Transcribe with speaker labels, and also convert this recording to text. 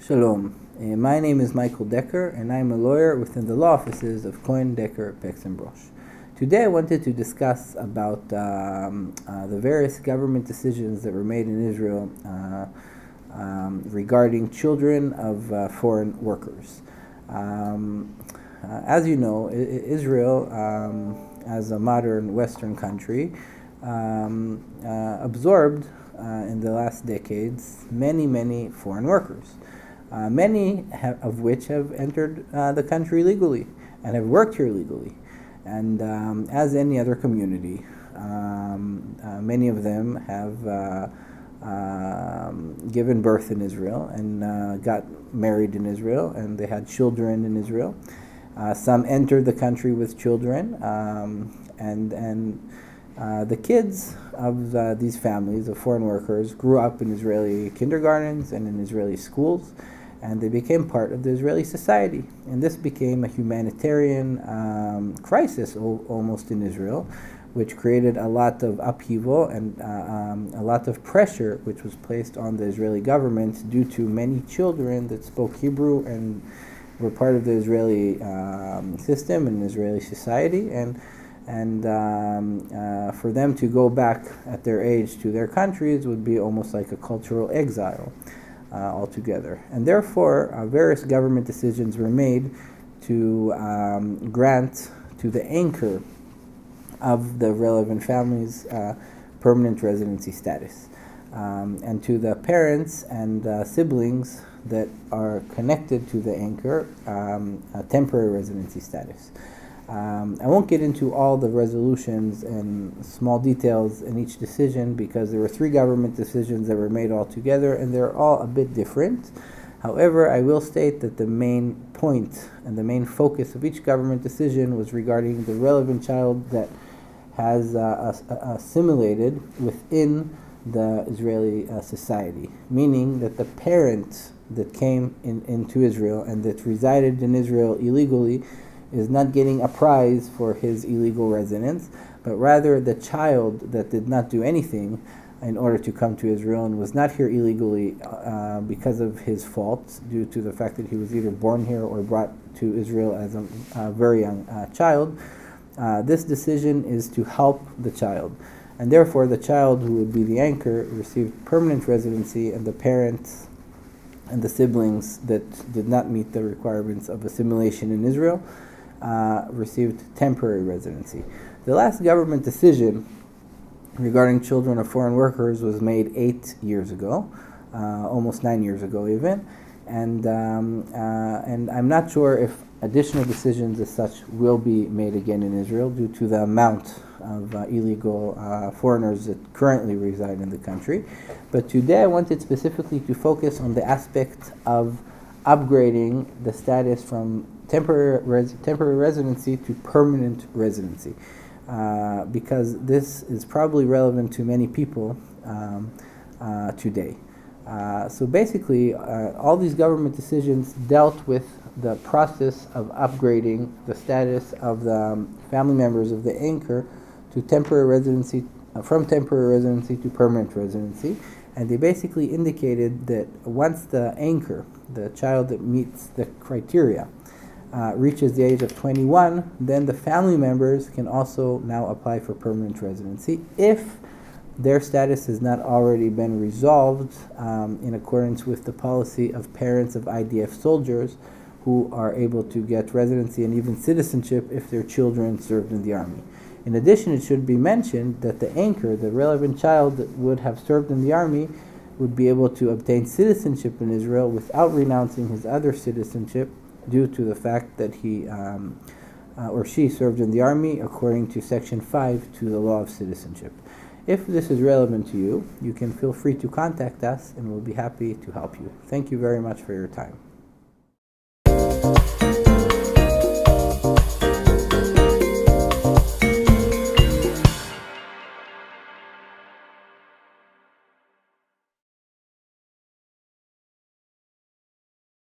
Speaker 1: Shalom. My name is Michael Decker, and I'm a lawyer within the law offices of Cohen, Decker, Pex and Brosh. Today I wanted to discuss about the various government decisions that were made in Israel regarding children of foreign workers. As you know, Israel, as a modern Western country, absorbed in the last decades many foreign workers. Many of which have entered the country legally and have worked here legally. And as any other community, many of them have given birth in Israel and got married in Israel, and they had children in Israel. Some entered the country with children, and the kids of these families of foreign workers grew up in Israeli kindergartens and in Israeli schools, and they became part of the Israeli society. And this became a humanitarian crisis almost in Israel, which created a lot of upheaval and a lot of pressure which was placed on the Israeli government due to many children that spoke Hebrew and were part of the Israeli system and Israeli society, and for them to go back at their age to their countries would be almost like a cultural exile altogether. And therefore, various government decisions were made to grant to the anchor of the relevant families permanent residency status, and to the parents and siblings that are connected to the anchor, temporary residency status. I won't get into all the resolutions and small details in each decision because there were 3 government decisions that were made all together, and they're all a bit different. However, I will state that the main point and the main focus of each government decision was regarding the relevant child that has assimilated within the Israeli society, meaning that the parent that came into Israel and that resided in Israel illegally is not getting a prize for his illegal residence, but rather the child that did not do anything in order to come to Israel and was not here illegally because of his fault, due to the fact that he was either born here or brought to Israel as a very young child. This decision is to help the child. And therefore, the child who would be the anchor received permanent residency, and the parents and the siblings that did not meet the requirements of assimilation in Israel received temporary residency. The last government decision regarding children of foreign workers was made 8 years ago, almost 9 years ago even, and I'm not sure if additional decisions as such will be made again in Israel due to the amount of illegal foreigners that currently reside in the country. But today I wanted specifically to focus on the aspect of upgrading the status from temporary residency to permanent residency, because this is probably relevant to many people today. So basically, all these government decisions dealt with the process of upgrading the status of the family members of the anchor to temporary residency, from temporary residency to permanent residency. And they basically indicated that once the anchor, the child that meets the criteria, reaches the age of 21, then the family members can also now apply for permanent residency if their status has not already been resolved in accordance with the policy of parents of IDF soldiers who are able to get residency and even citizenship if their children served in the army. In addition, it should be mentioned that the anchor, the relevant child that would have served in the army, would be able to obtain citizenship in Israel without renouncing his other citizenship due to the fact that he or she served in the army according to Section 5 to the law of citizenship. If this is relevant to you, you can feel free to contact us and we'll be happy to help you. Thank you very much for your time.